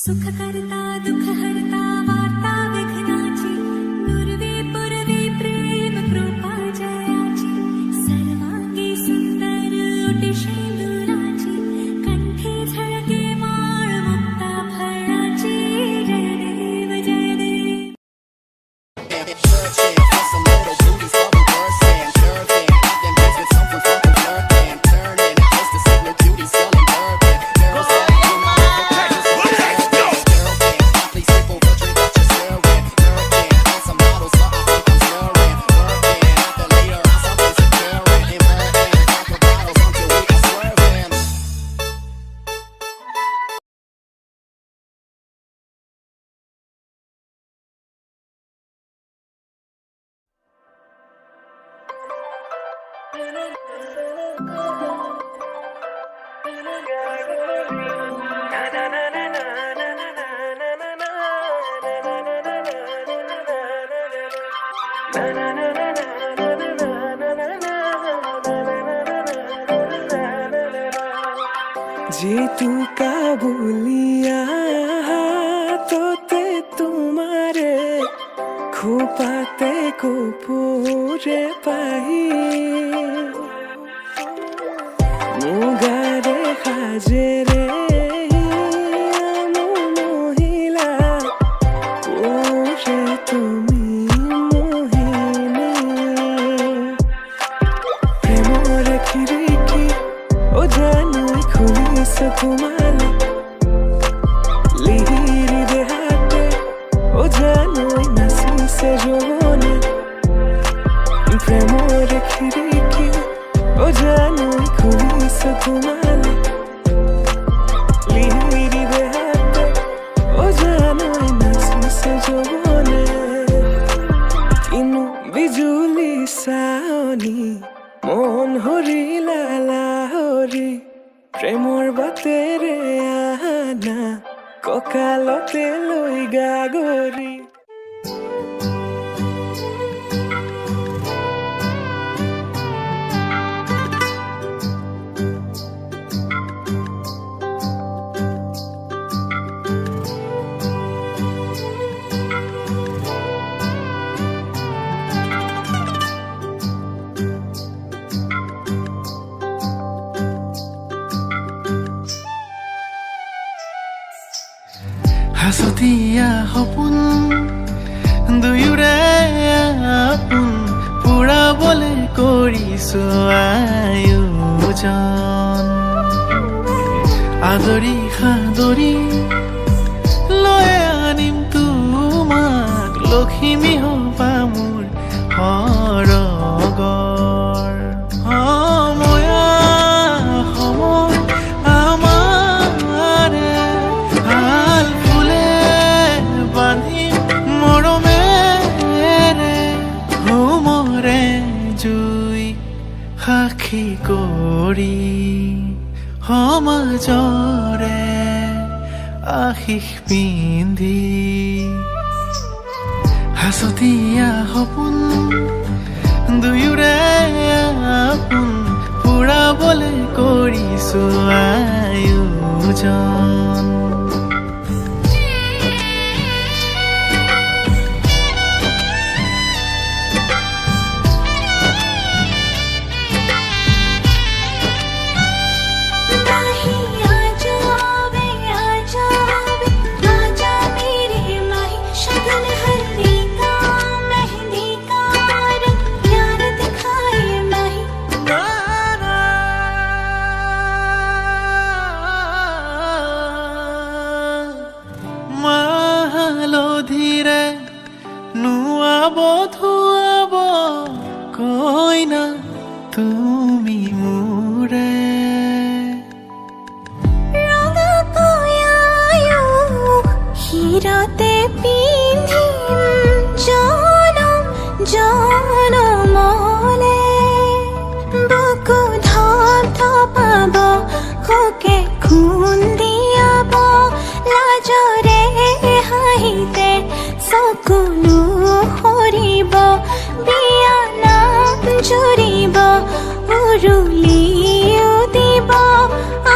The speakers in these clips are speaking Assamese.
सुख करता दुख हरता वार्ता विघ्नाची नुरवी पुरवी प्रेम कृपा जयाची सर्वांगी सुंदर उटी शेंदुराची कंठी झळके माळ मुक्ता फळाची जय देव जय देव. जे तू काबुलिया तोते तुम्हारे खोपाते को पूरे पाही मुगारे खाजे रे मोहिला पूरे তুমি মোহিনী প্রেমর খিড়কি ও জানুই খুলিছ তোমালে লিহিরি দেহাতে ও জানুই নাচিছে যৌৱনে প্ৰেমৰ খিড়কি ও জানুই খুলিছ তোমালে লিহিৰি দেহাতে ও জানুই নাচিছে যৌৱনে কিনো বিজুলি চাৱনি মন হৰিলা লাহৰি প্ৰেমৰ বাটেৰে আনা কঁকালতে লৈ গাগৰি হাসতিয়া সপোন দুয়োৰে আপোন পুৰাবলে কৰিছো আয়োজন আদৰি সাদৰি লৈ আনিম তোমাক লখিমী হবা মোৰ সৰগৰ সাক্ষী কৰি সমাজৰে আশীষ পিন্ধি হাসতিয়া সপোন দুয়োৰে আপোন পুৰাবলে কৰিছো আয়োজন ধীৰে নুৱাব ধুৱাব কইনা তুমি মোৰে ৰঙা কয়ায়ো হীৰাতে পিন্ধিম জনম জনমলে বুকু ধপ ধপাব খোকে খুন্দিয়াব লাজৰে হাঁহিতে চকুলো সৰিব বিয়া নাম জুৰিব উৰুলিও দিব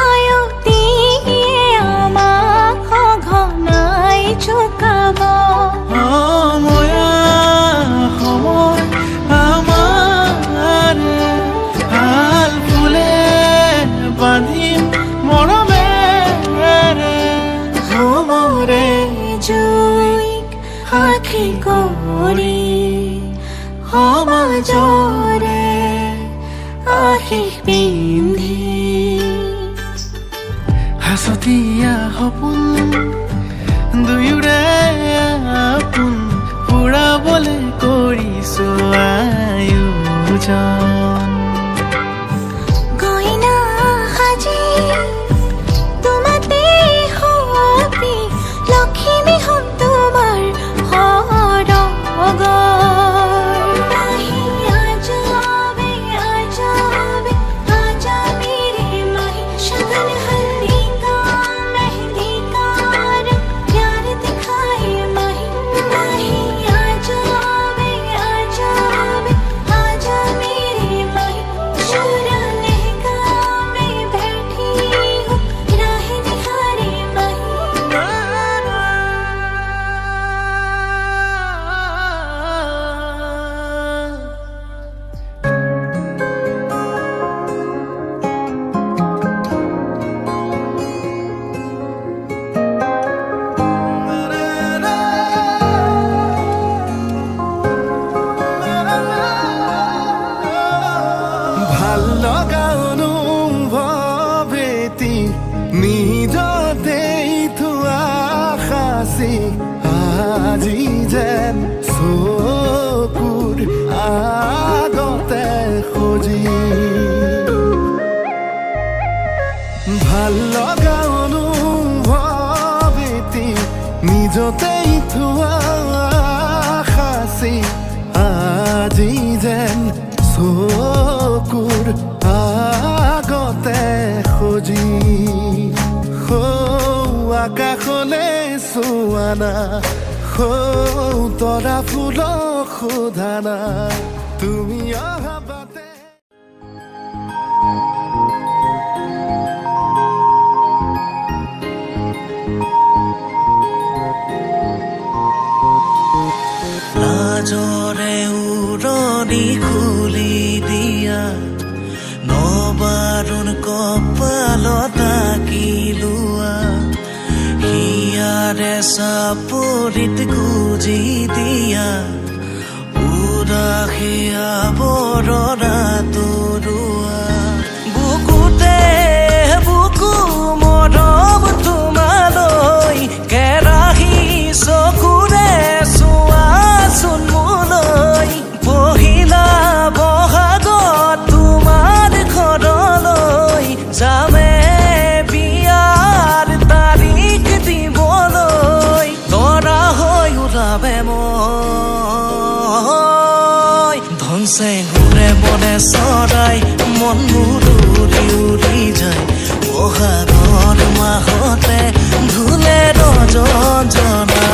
আয়তীয়ে আমাক সঘন শেষ পিন্ধি হাঁচতীয়া সপোন দুয়োৰে আপোন পুৰাবলে কৰিছো আয়োজন গইনা সাজি তোমাতে সপি লক্ষ্মী হম তোমাৰ সৰগৰ মাহি আজাবে আজাবে আজা মেৰে মাহি শগন হলদি का मेहंदी का रंग प्यार दिखाए माही माही आजावे आजावे आजा मेरे माही शोरा लहंगा में बैठी हूँ राह निहारे माही ভাল লগা অনুভৱেতি নিজতেই থোৱা সাঁচি আজি যেন চকুৰ আগতে সজি ভাল লগা অনুভৱেতি নিজতেই থোৱা সাঁচি আজি যেন চকুৰ আগতে সজি আকাশলে চোৱানা তৰা ফুলক সোধানা তুমি অহা বাটে লাজৰে উৰণি খুলি দিয়া নবাৰুণ কপালত আঁকি লোৱা হিয়াৰে চাপৰিত গুজি দিয়া উদাসীয়া বৰণা তৰুৱা বুকুতে বুকু মৰম তোমালৈ কেৰাহী চকুৰে চোৱাচোন মোলৈ পহিলা বহাগত তোমাৰ ঘৰলৈ যামে বিয়াৰ তাৰিখ দিবলৈ তৰা হৈ ওলাবে মই ধনচে ঘূৰে মনে চৰাই মন মোৰ উৰি উৰি যায় বহাগৰ মাহতে ধুলে ৰজনা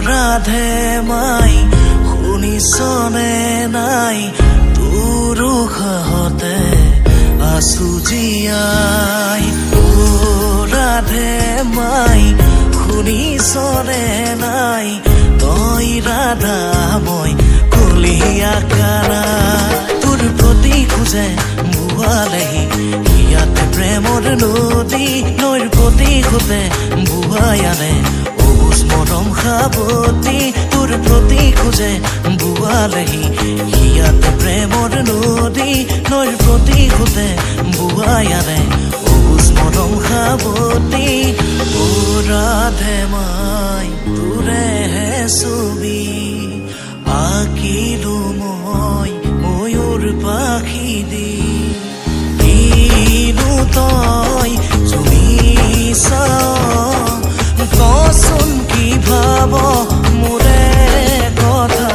ৰাধে মাই শুনিছনে নাই তোৰ উশাহতে আছো জীয়াই ও ৰাধে মাই শুনিছনে নাই তই ৰাধা মই কলিয়া কাৰা তোৰ প্ৰতি খোজে বুৱালেহি ইয়াতে প্ৰেমৰ নদী নৈৰ প্ৰতি খোজে বুৱাই আনে মৰম সাৱতি তোৰ প্ৰতি খোজে বুৱালেহি ইয়াতে প্ৰেমৰ নদী নৈৰ প্ৰতি খোজে বুৱাই আনে অবুজ মৰম সাৱতি ও ৰাধে মাই তোৰেহে ছবি আঁকিলো মই ময়ূৰ পাখি দি কিনো তই তুমি কচোন কি ভাব মোৰে কথা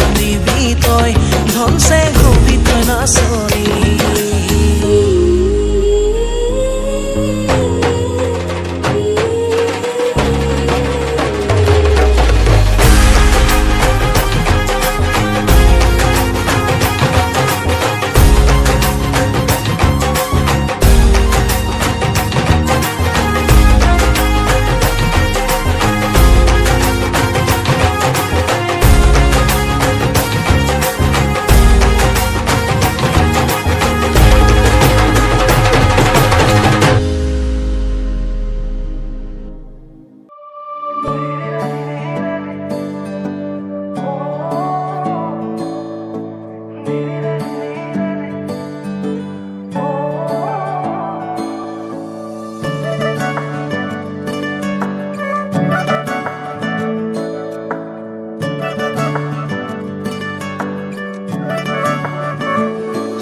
আনিবি তই ধনছে হবি তই নাচনী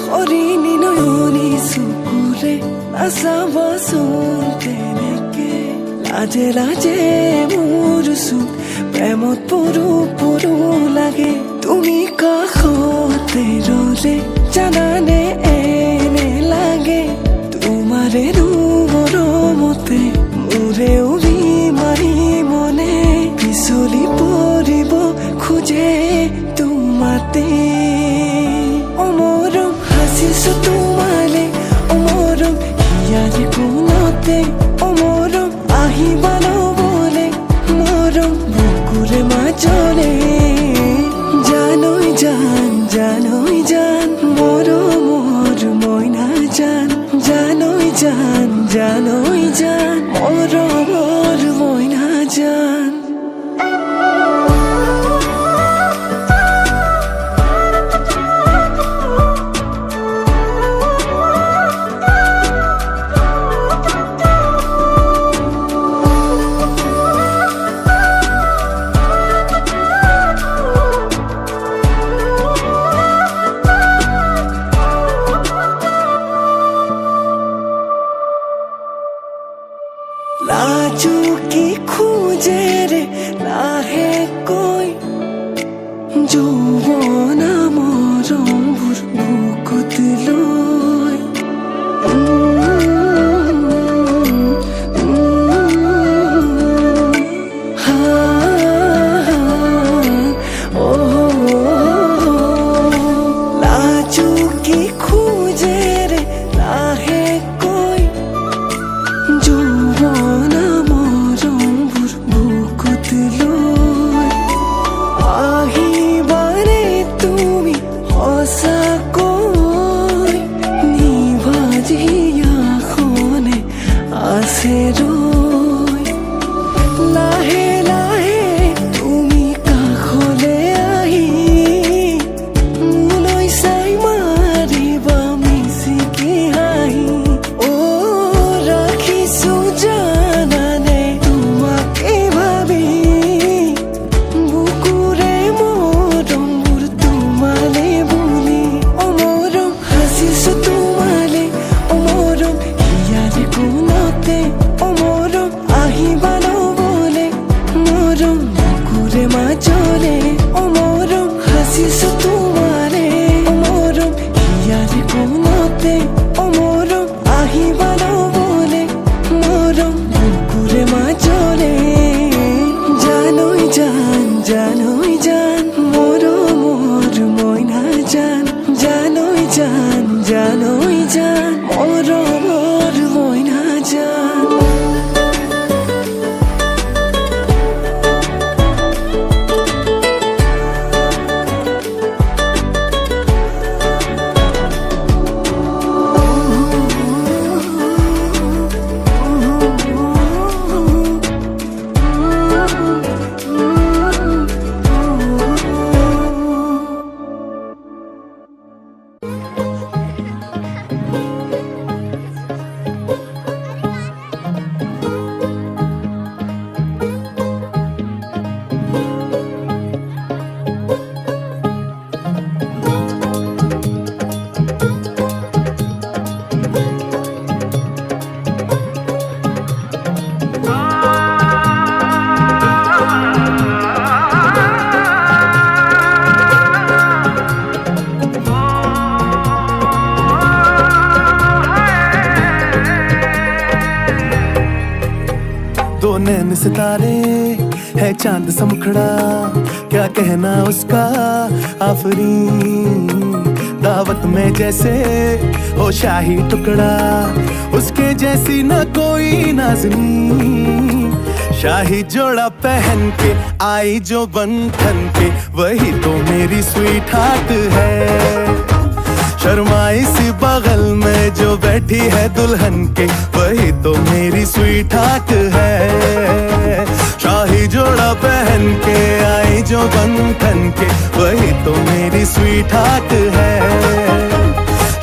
হৰিণী নয়নী চকুৰে নাচাবাচোন তেনেকে লাজে লাজে মোৰ চুক প্ৰেমত পৰো পৰো লাগে তুমি কাষতে ৰলে জানানে এনে লাগে তোমাৰে মৰমতে মোৰে উৰি মাৰি মনে পিছলি পৰিব খোজে তোমাতে অমৰম হাসিছো তোমালে অমৰম হিয়াৰে কোনতে অমৰম আহিবা নবলে মৰম বুকুৰে মাজলে জানৈ জান জানৈ জান মৰমৰ মইনা জান জানৈ জান জানৈ জান মৰমৰ মইনা জান লাজুকি খোজে ৰে লাহেকৈ যৌৱনা মৰমবোৰ বুকুত লৈ লাজুকি খোজে ৰে লাহেকৈ যৌৱনা মৰমবোৰ বুকুত লৈ আহিবাৰে তুমি সঁচাকৈ নিভাজিয়াখনে আছে ৰৈ লাহে লাহে তুমি কাষলে আহি মোলৈ চাই মাৰিবা মিচিকি হাঁহি ৰাখিছো জানানে তোমাকে ভাবি বুকুৰে মৰমবোৰ তোমালে বুলি অমৰম হাসিছো তোমালে অমৰম হিয়াৰে কোনতে অমৰম আহিবা নবলে মৰম বুকুৰে মাজলে অমৰম হাসিছো তোমালে অমৰম হিয়াৰে কোনতে অমৰম আহিবা নবলে মৰম বুকুৰে মাজলে জানৈ জান জানৈ জান মৰমৰ মইনা জান জানৈ জান জানৈ জান মৰমৰ মইনা জান नैन सितारे है चांद सा मुखड़ा, क्या कहना उसका आफरीन। दावत में जैसे हो शाही टुकड़ा, उसके जैसी न कोई नाज़नीन। शाही जोड़ा पहन के आई जो बंधन के, वही तो मेरी स्वीट हार्ट है। शर्माई सी बगल में जो बैठी है दुल्हन के, वही तो मेरी स्वीट हार्ट है। शाही जोड़ा पहन के आई जो बंधन के, वही तो मेरी स्वीट हार्ट है।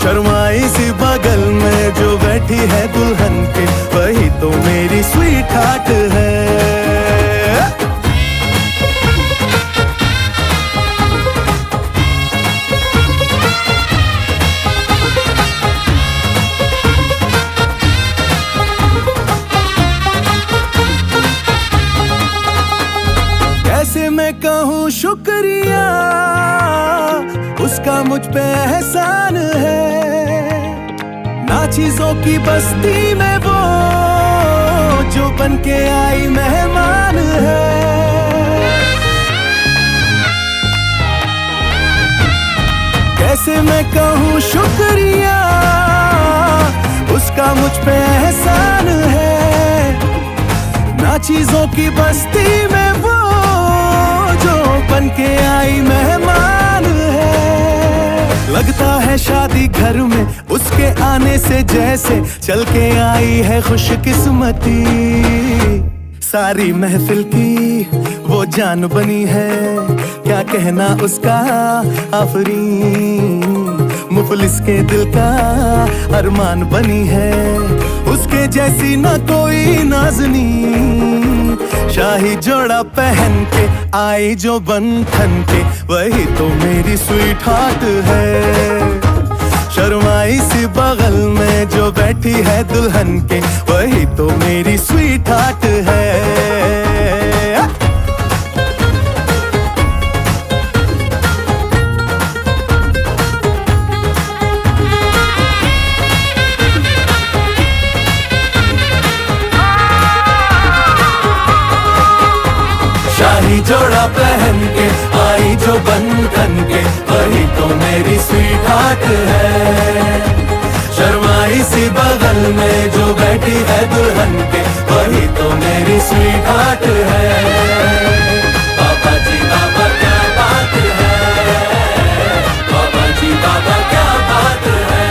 शर्माई सी बगल में जो बैठी है दुल्हन के, वही तो मेरी स्वीट हार्ट है। कैसे मैं कहूँ शुक्रिया, उसका मुझ पे एहसान है। ना चीजों की बस्ती में वो जो बन के आई मेहमान है। कैसे मैं कहूँ शुक्रिया, उसका मुझ पे एहसान है। ना चीजों की बस्ती में वो जो बन के आई मेहमान है। लगता है शादी घर में उसके आने से जैसे चल के आई है खुशकिस्मती। सारी महफिल की वो जान बनी है, क्या कहना उसका आफरीन। मुफलिस के दिल का अरमान बनी है, उसके जैसी न कोई नाज़नीन। शाही जोड़ा पहन के आई जो बंधन के, वही तो मेरी स्वीट हार्ट है। शर्माई सी बगल में जो बैठी है दुल्हन के, वही तो मेरी स्वीट हार्ट है। शाही जोड़ा पहन के आई जो बंधन के, वही तो मेरी स्वीट हार्ट है। शर्माई सी बगल में जो बैठी है दुल्हन के, वही तो मेरी स्वीट हार्ट है। बाबा जी बाबा क्या बात है, बाबा जी बाबा क्या बात है।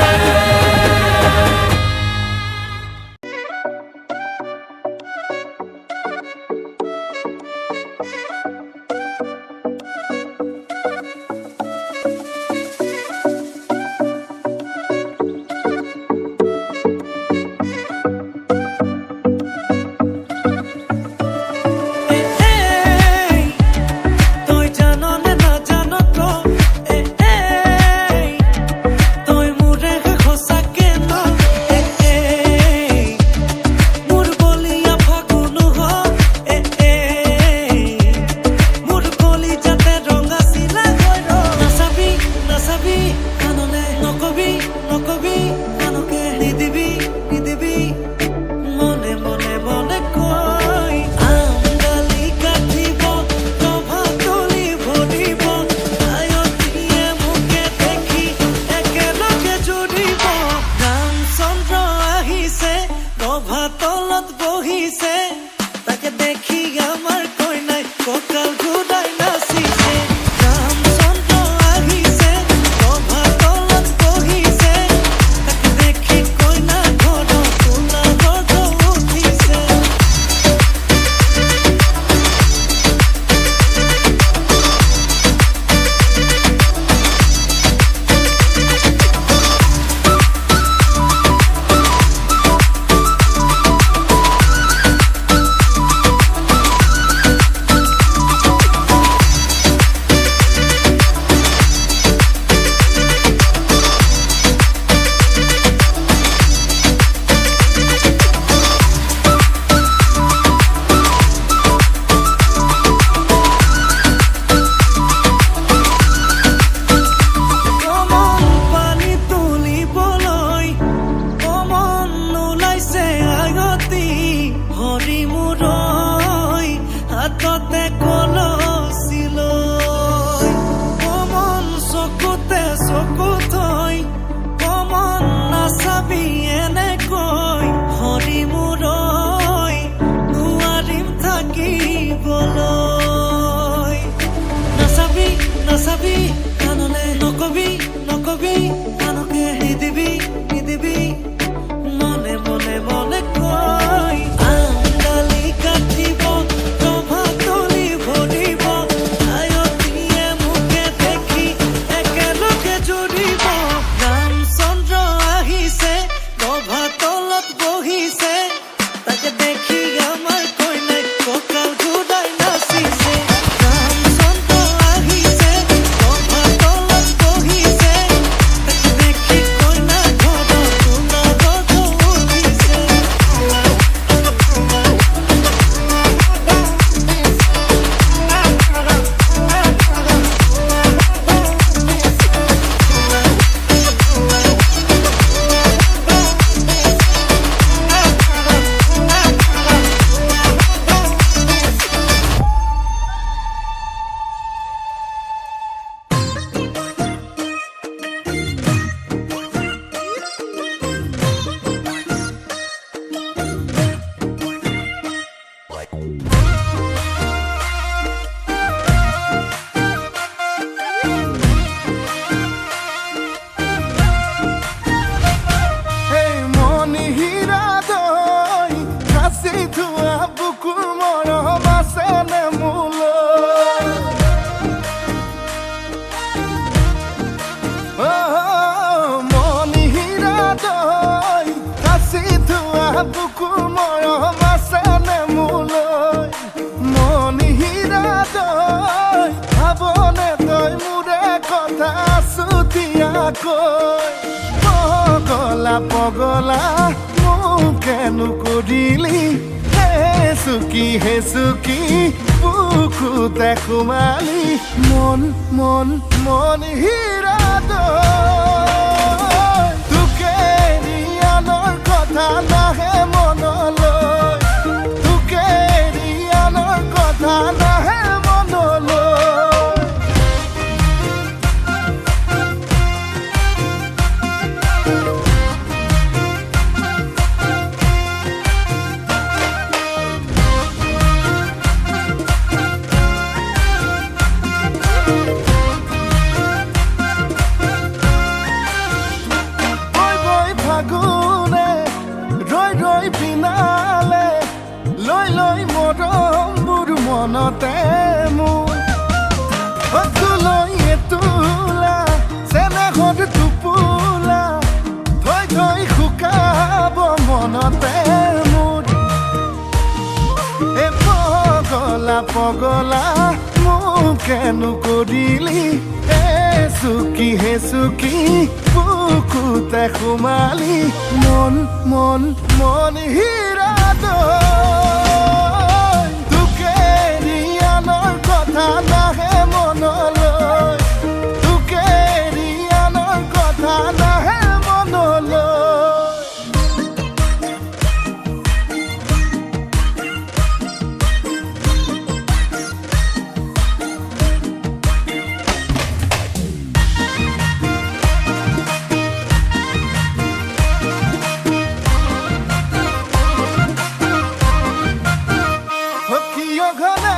নাচাবি এনেকৈ হৰি মূৰৈ নোৱাৰিম থাকিবলৈ নাচাবি নাচাবি কাণলে নকবি নকবি কাণকে নিদিবি নিদিবি মনে মনে মনে কৈ আঙালি কাটিব প্ৰভাতলি ভৰিব আয়তীয়ে মোকে দেখি একেলগে জুৰিব ৰামচন্দ্ৰ আহিছে প্ৰভাতলত বহিছে তাকে দেখি আমাৰ কইনাই কঁকাল ঘূৰাই নাচিছে ৰামচন্দ্ৰ আহিছে প্ৰভাতলত বহিছে তাকে দেখি কইনা ঘৰত সোণাৰত উঠিছে এই মনি হীৰা দৈ সাঁচি থোৱা বুকুৰ মৰম আছেনে মোলৈ মনি হীৰা দৈ সাঁচি থোৱা বুকুৰ মৰম আছেনে মোলৈ মনি হীৰা দৈ ভাবনে তই মোৰে কথা চুতীয়াকৈ পগলা পগলা মোকেনো কৰিলি হে চুকি বুকুতে সোমালি মন মন মন হীৰা দৈ তোকে এৰিয়ানৰ কথা নাহে মনলৈ তোকে এৰিয়ানৰ কথা নাহে মনলৈ বৈ ফাগুনে ৰৈ পিনালে লৈ মৰমবোৰ মনতে মোৰ লৈ এতোলা চেনেহত টোপোলা থৈ শুকাব মনতে মোৰ এ পগলা পগলা মোকেনো কৰিলি হে চুকি বুকুতে সোমালি মন মন মন হীৰা দৈ তোকে এৰিয়ানৰ কথা নাহে মনলৈ তোকে এৰিয়ানৰ কথা নাহে মনলৈ কিয় ঘনে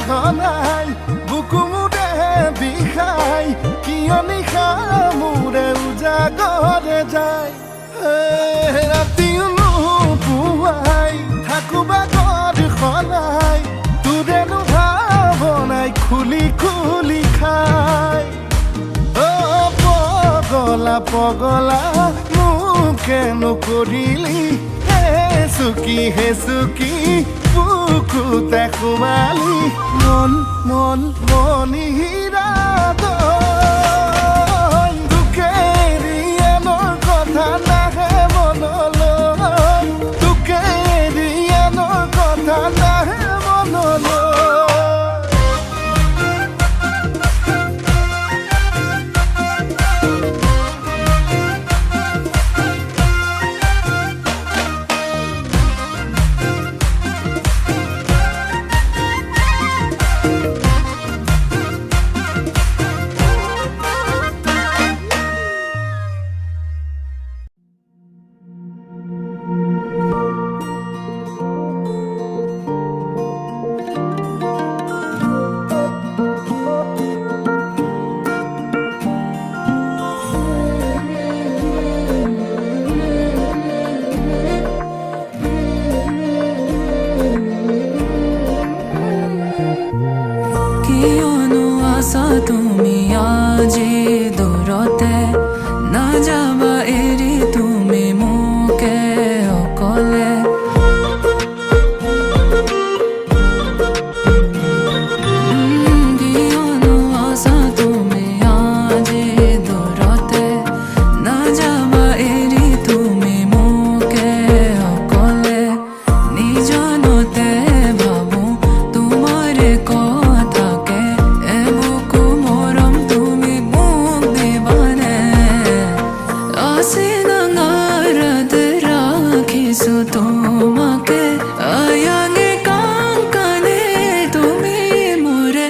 ঘনাই বুকু মোৰে বিষাই কিয় নিশা মোৰে উজাগৰে যায় ৰাতিও নোপোৱাই থাকো বাগৰ সলাই তোৰেনো ভাৱনাই খুলি খুলি খাই পগলা পগলা মোকেনো কৰিলি হে চুকি বুকুতে সোমালি মন মন মনি হীৰা দৈ তোকে এৰিয়ানৰ কথা নাহে মনলৈ তোকে এৰিয়ানৰ কথা নাহে মনলৈ দূৰতে নাযাবা এৰি তুমি মোকে অকলে কিয়নো আছা তুমি আজি দূৰতে নাযাবা এৰি তুমি মোকে অকলে নিজনতে ভাবো তোমাৰে কথাকে এবুকু মৰম তুমি মোক দিবানে আছে নাঙাৰত ৰাখিছো তোমাকে আয়াঙে কাংকানে তুমি মোৰে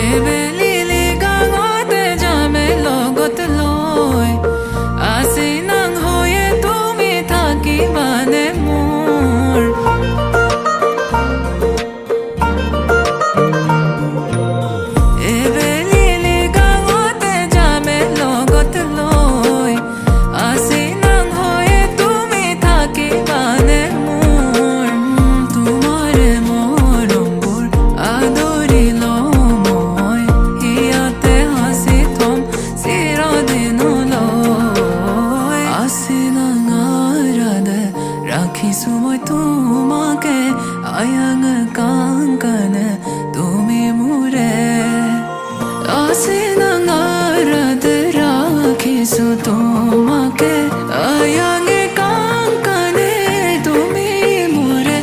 এবেলিলি গাঙতে যামে লগত লৈ আজি নাং হৈয়ে তুমি থাকিবানে মোৰ এবেলিলি গাঙতে যামে লগত লৈ আজি নাং হৈয়ে তুমি থাকিবানে মোৰ তোমাৰে মৰমবোৰ আদৰি লওঁ মই ইয়াতে হাঁচি থম চিৰদিনলৈ আছে নাঙাৰাদে ৰাখিছো মই তোমাকে আয়াঙ কাংকানে তুমি মোৰে আছে নাঙাৰাদে ৰাখিছো তোমাকে আয়াঙে কাংকানে তুমি মোৰে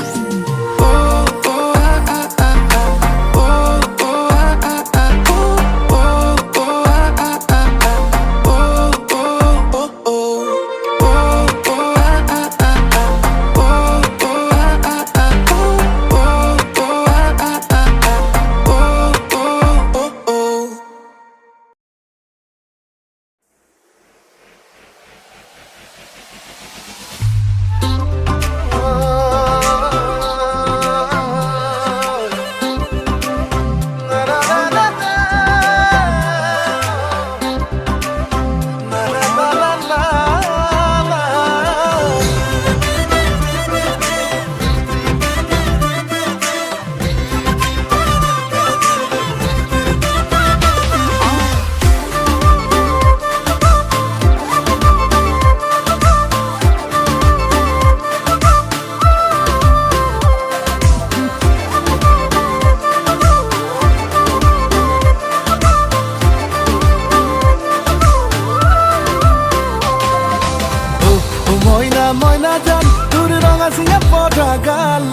ময়না ময়না জান তোর রঙা সিঙা পটা গাল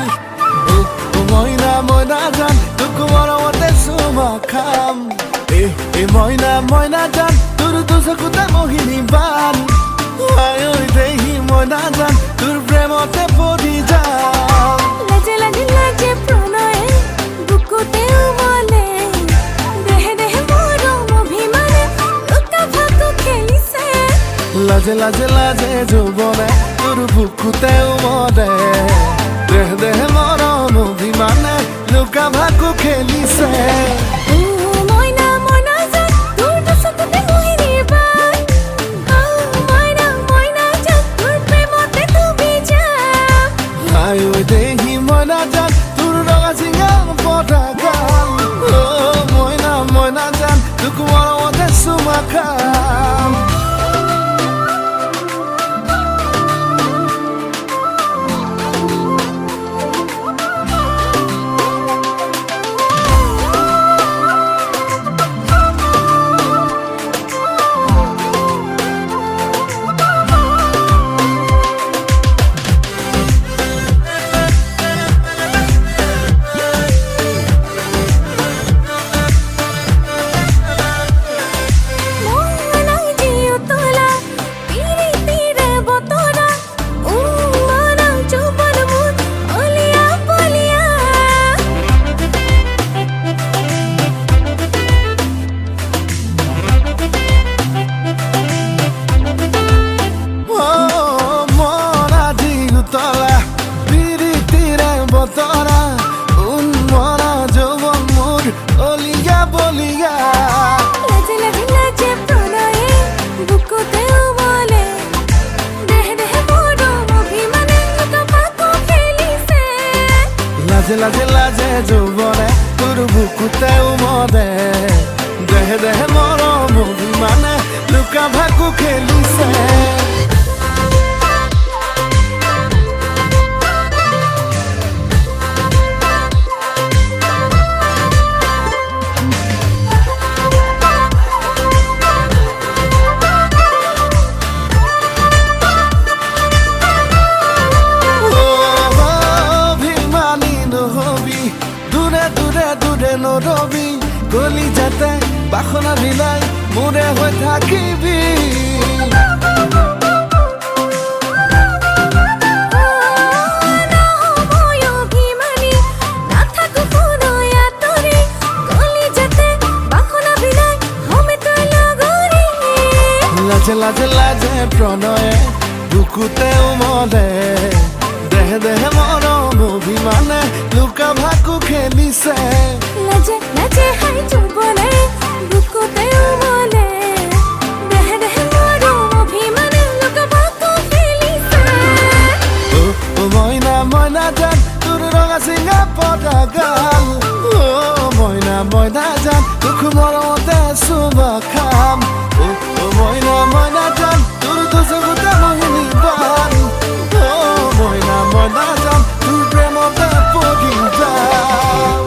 ময়না ময়না জান তোকে মরমতে সুমা খাম ময়না ময়না জান তোর দুসকুতে মোহিনী বান আয় দেহি ময়না জান তোর প্রেমতে পড়ি যাম লাজে লাজে লাজে প্রণয়ে বুকুতে উমলে দেহে দেহে মরম অভিমানে লুকা ভাকু খেলিছে লাজে লাজে লাজে যৌবনে তোর বুকুতে উমলে দেহ দেহ মরম অভিমানে লুকা ভাকু খেলিছে ও ময়না ময়না জান তোর দুসকুতে মোহিনী বান ময়না ময়না জান তোর প্রেমতে তুমি যাও আয় দেহি ময়না জান তোর রঙা সিঙা পটা গাল ময়না ময়না জান তোকে মরমতে সুমা খাম লাজে লাজে লাজে যৌৱনে তোৰ বুকুতে উমদে দেহে দেহে মৰম অভিমানে লুকা ভাকু খেলিছে নৰবি গলি যাতে বাসনা বিলাই মোৰে হৈ থাকিবি লাজে লাজে লাজে প্ৰণয়ে বুকুতে উমলে দেহে দেহে মৰম অভিমানে লুকা ভাকু খেলিছে লাজে লাজে হাই যৌৱনে বুকুতে উমলে দেহে দেহে মৰম অভিমানে লুকা ভাকু খেলিছে অ মইনা মইনা জান তোৰ ৰঙা চিঙা পতাগাল অ মইনা মইনা জান তোক মৰমতে চুমা খাম অ মইনা মইনা জান তোৰ দুচকুতে মোহিনী বান অ মইনা মইনা জান তোৰ প্ৰেমতে পগি যাম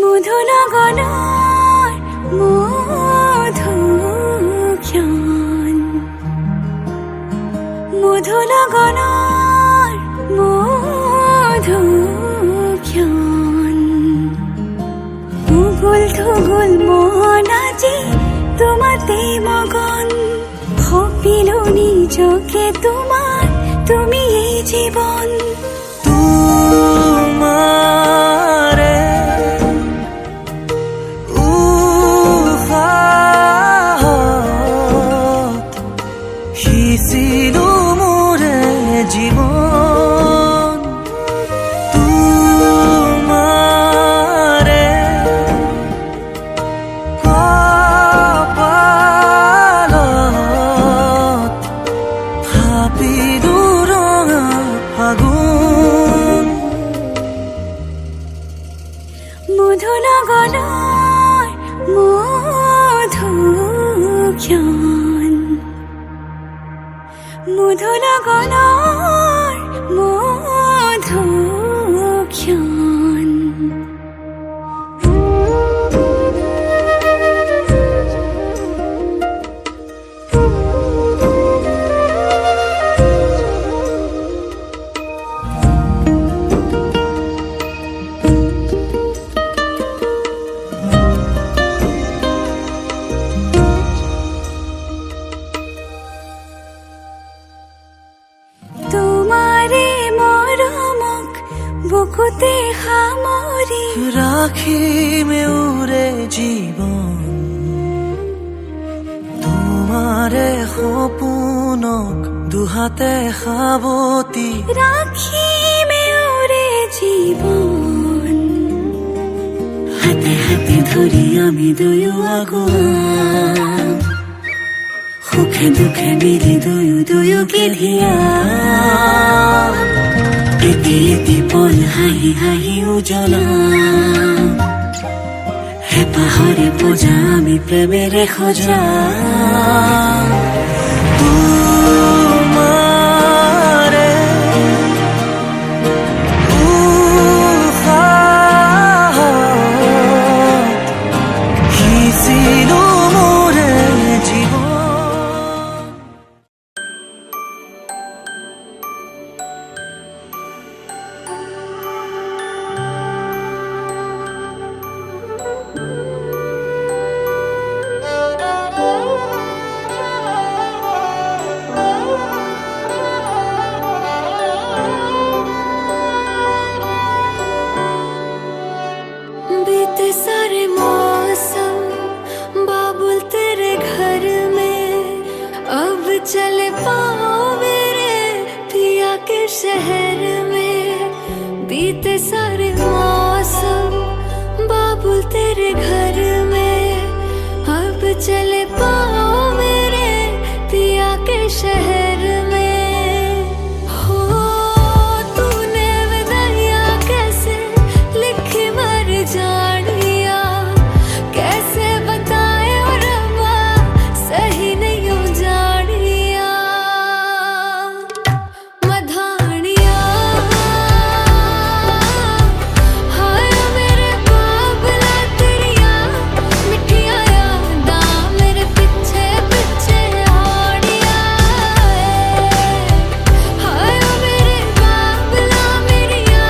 মধুনগৰৰ মধুক্ষণ মধুনগৰৰ মধুক্ষণ উগুল থুগুল মন আজি তোমাতে মগন ভাবিলো নিজকে তোমাৰ তুমি এই জীৱন তোমাৰে উফাহত সিঁচিলো মোৰে জীৱন তোমাৰে কপালত ভাবিলো ৰঙা ফাগুন মধুনগৰৰ মধুক্ষণ মধুনগৰৰ বুকুতে সামৰি ৰাখিমে উৰে জীৱন তোমাৰে সপোনক দুহাতে সাৱতি ৰাখিমে উৰে জীৱন হাতে হাতে ধৰি আমি দুয়ো আগুৱাম সুখে দুখে মিলি দুয়োকে ধিয়াম এটি এটি পল হাঁহি হাঁহি উজ্বলাম হেঁপাহৰে পূজা আমি প্ৰেমেৰে সজাম তোমাৰে উশাহত সিঁচিলো মোৰে জীৱন। बीते सारे मौसम बाबुल तेरे घर में अब चले पाओ मेरे पिया के शहर में बीते सारे मौसम बाबुल तेरे घर में अब चले पाओ मेरे पिया के शहर में हो तूने विदाइयां कैसे लिखी मर जानिया कैसे बताए और रब्बा सही नहीं हो जानिया मधानिया हाय मेरे बाबला तेरिया मिठिया यादां मेरे पीछे पीछे आड़िया हाय मेरे बाबला मेरिया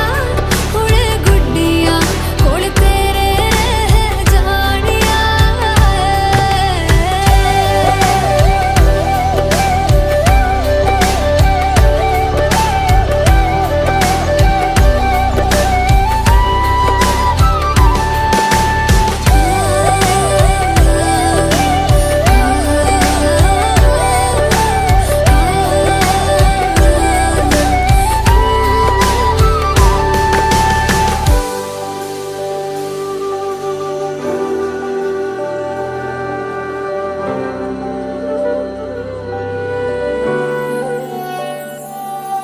हुणे गुड्डिया कोल तेरे रह जानिया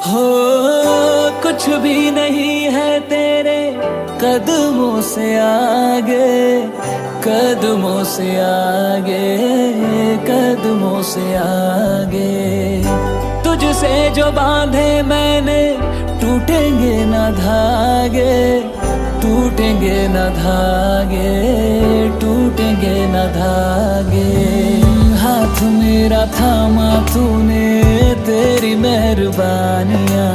हो कुछ भी नहीं है तेरे कदमों से आगे कदमों से आगे कदमों से आगे तुझसे जो बांधे मैंने टूटेंगे न धागे टूटेंगे न धागे टूटेंगे न धागे हाथ मेरा थामा तूने तेरी मेहरबानियाँ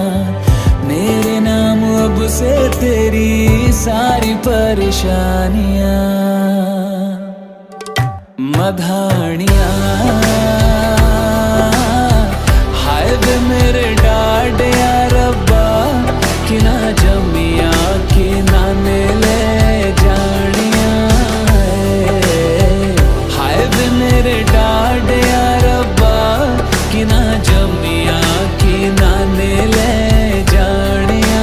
मेरे नाम अब से तेरी सारी परेशानियाँ मधानियाँ हाय वे मेरे डाडिया रब्बा कि ना जमिया कि ना ले जानिया हाय वे मेरे डाडिया रब्बा कि ना जमिया कि ना ले जानिया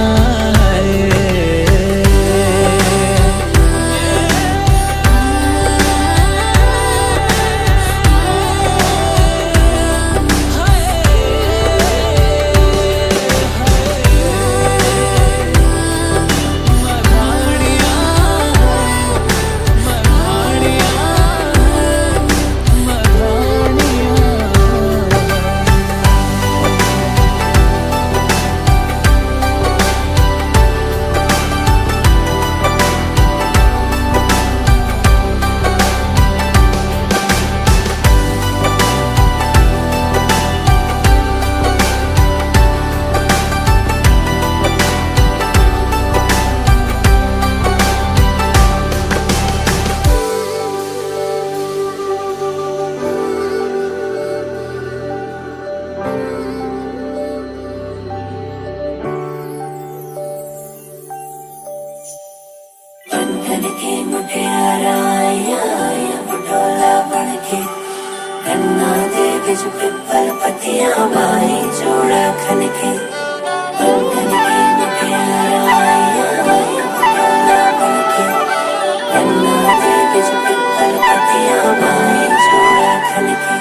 बिच पिपल पत्तियां बाई जोड़ा खनके खनके प्यारा आया पटोला बनके गन्ना दे बिच पिपल पत्तियां बाई जोड़ा खनके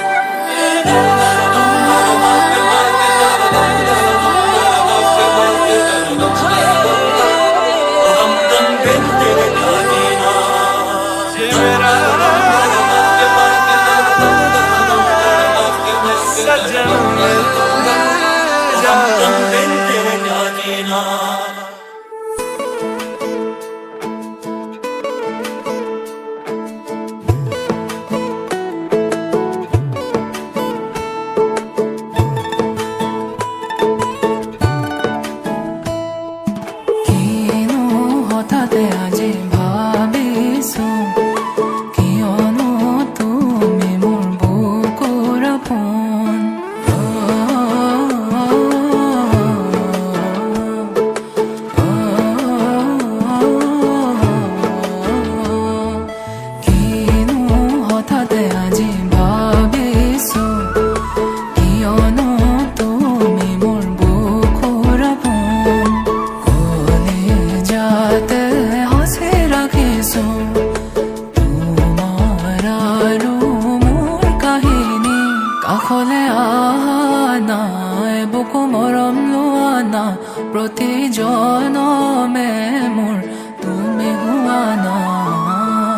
प्रति जनमे मोर तुमी हुआ ना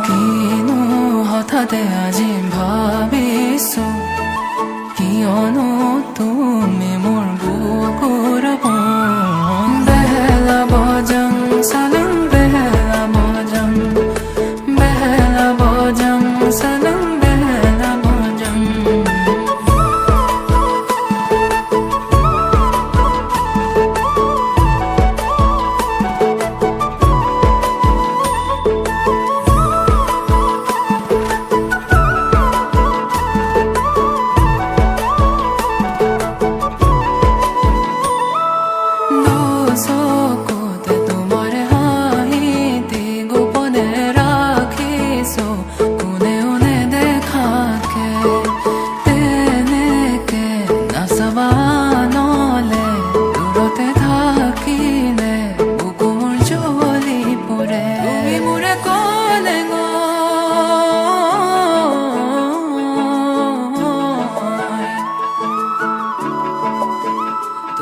किनु हठाते आजि भाबिसो कियनो तुमी मोर बुकुर अपन बेला बजं सालं बेला बजं सालं बेला बजं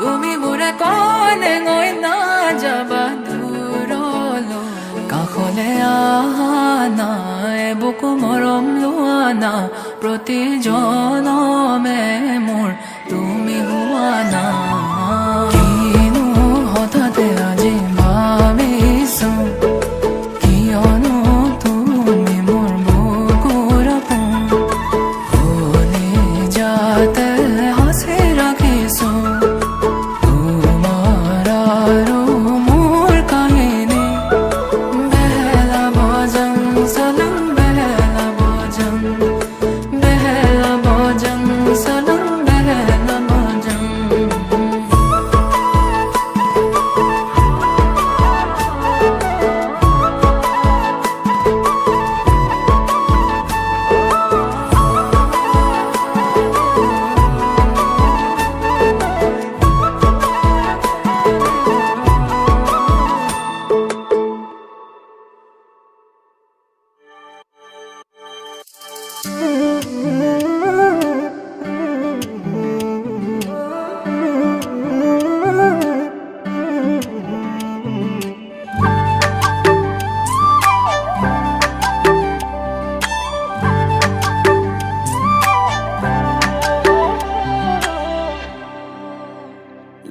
তুমি মোৰে কলে গৈ না যাবা দূৰলৈ কাষলে আহা নাই বুকু মৰম লোৱা না প্ৰতি জনমে মোৰ তুমি হোৱা না কিনো হঠাতে আজি ভাবিছো কিয়নো তুমি মোৰ বুকুৰ আপোন যাতে হাসি ৰাখিছো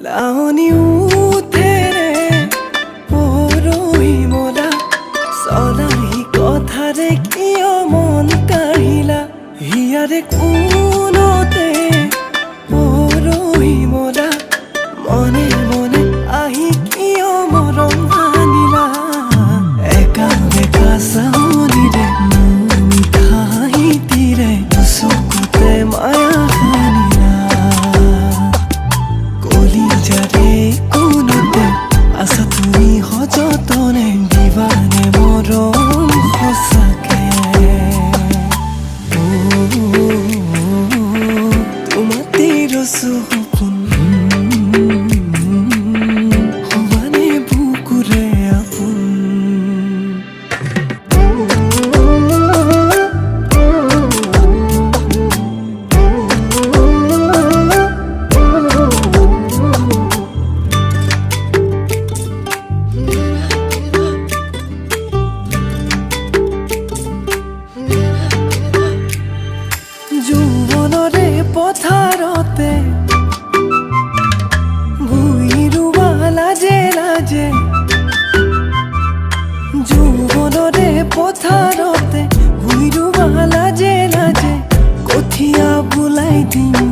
লাউনি উঠেৰে পৰহি মলা চলাই কথাৰে কিয় মন কাঢ়িলা হিয়াৰে কোনতে পৰহি মলা মনে মনে আহি কিয় মৰম আনিলা একা বেকা চাউনিৰে মিঠা হাঁহিতিৰে চকুতে মায়া আনিলা কলিজাৰে কোনতে আছা তুমি সযতনে দিবানে মৰম সঁচাকে পথাৰতে ভুই ৰুৱা লাজে লাজে যৌৱনৰে পথাৰতে ভুই ৰুৱা লাজে লাজে কঠীয়া বোলাই দিম